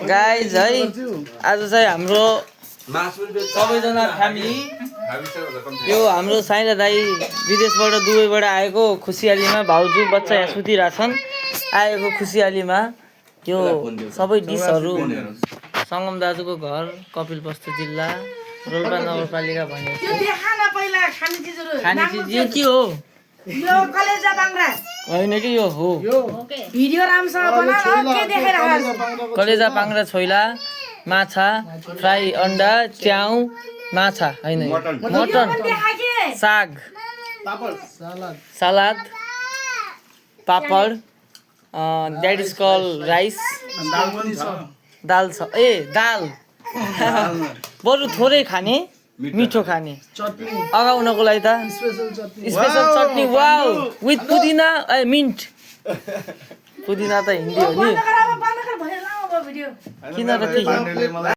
guys है आज चाहिँ हाम्रो सबैजना फ्यामिली यो हाम्रो साइला दाई विदेशबाट दुबईबाट आएको खुसियालीमा भाउजू बच्चा यहाँ सुतिरहेछन् आएको खुसियालीमा यो सबै डिसहरू सङ्गम दाजुको घर कपिलवस्तु जिल्ला रोल्पा नगरपालिका भनेको खाने चिज यो के हो यो कलेजा बाङ्रा होइन कि यो हो भिडियो राम्रोसँग बना के देखेर कलेजा पाङ्रा छोइला माछा फ्राई अंडा च्याउ माछा होइन मटन साग सलाद पापड द्याट इज कल राइस दाल छ ए दाल बरु थोरै खाने मिठो खाने अगाउनको लागि त स्पेशल चटनी वाउ विथ पुदिना ए मिन्ट पुदिना त हिन्दी हो नि किन र